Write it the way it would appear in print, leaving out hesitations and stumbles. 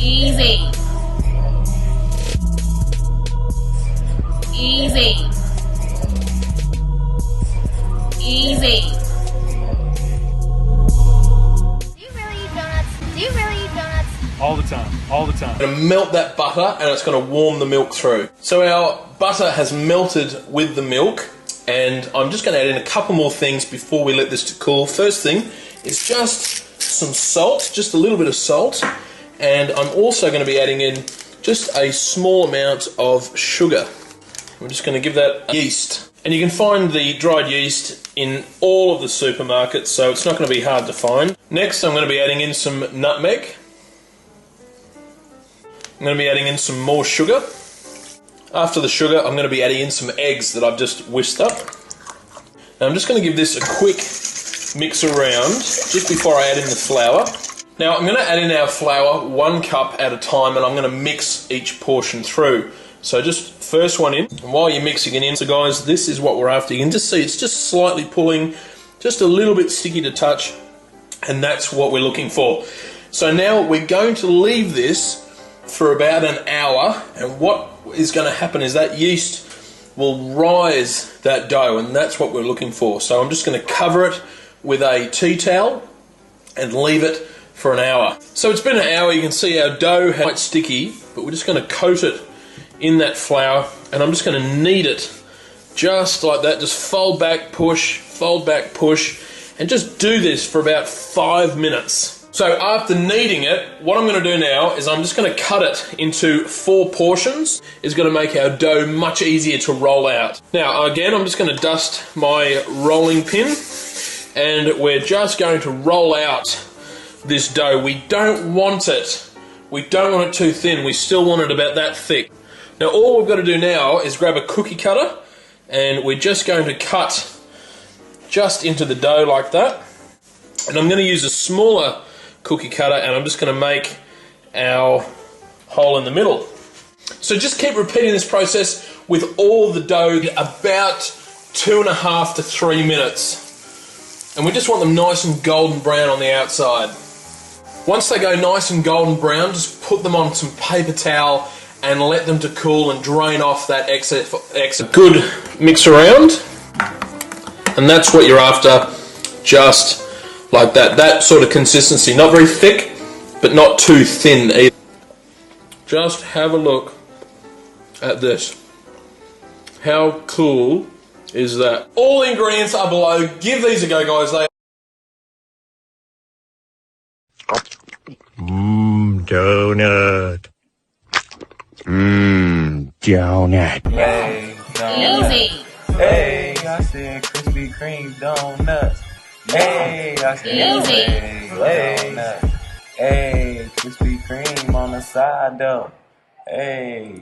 Easy. Easy. Easy. Do you really eat donuts? Do you really eat donuts? All the time, all the time. I'm going to melt that butter and it's going to warm the milk through. So our butter has melted with the milk, and I'm just going to add in a couple more things before we let this to cool. First thing is just some salt, just a little bit of salt, and I'm also going to be adding in just a small amount of sugar. I'm just going to give that yeast. And you can find the dried yeast in all of the supermarkets, so it's not going to be hard to find. Next, I'm going to be adding in some nutmeg. I'm going to be adding in some more sugar. After the sugar, I'm going to be adding in some eggs that I've just whisked up. Now I'm just going to give this a quick mix around just before I add in the flour. Now I'm going to add in our flour 1 cup at a time, and I'm going to mix each portion through. So just first one in, and while you're mixing it in, so guys, this is what we're after. You can just see it's just slightly pulling, just a little bit sticky to touch, and that's what we're looking for. So now we're going to leave this for about an hour, and what is going to happen is that yeast will rise that dough, and that's what we're looking for. So I'm just going to cover it with a tea towel and leave it for an hour. So it's been an hour. You can see our dough is quite sticky, but we're just going to coat it in that flour, and I'm just going to knead it just like that. Just fold back, push, and just do this for about 5 minutes. So after kneading it, what I'm going to do now is I'm just going to cut it into 4 portions. It's going to make our dough much easier to roll out. Now again, I'm just going to dust my rolling pin, and we're just going to roll out this dough. We don't want it too thin. We still want it about that thick. Now all we've got to do now is grab a cookie cutter, and we're just going to cut just into the dough like that. And I'm going to use a smaller cookie cutter, and I'm just going to make our hole in the middle. So just keep repeating this process with all the dough about 2.5 to 3 minutes. And we just want them nice and golden brown on the outside. Once they go nice and golden brown, just put them on some paper towel and let them to cool and drain off that excess. Good mix around, and that's what you're after, just like that. That sort of consistency, not very thick, but not too thin either. Just have a look at this. How cool is that? All the ingredients are below. Give these a go, guys. Donut. Donut. Hey, Easy. Hey, I said Krispy Kreme donuts. Hey, I said Easy. donuts. Hey, Krispy Kreme on the side though. Hey.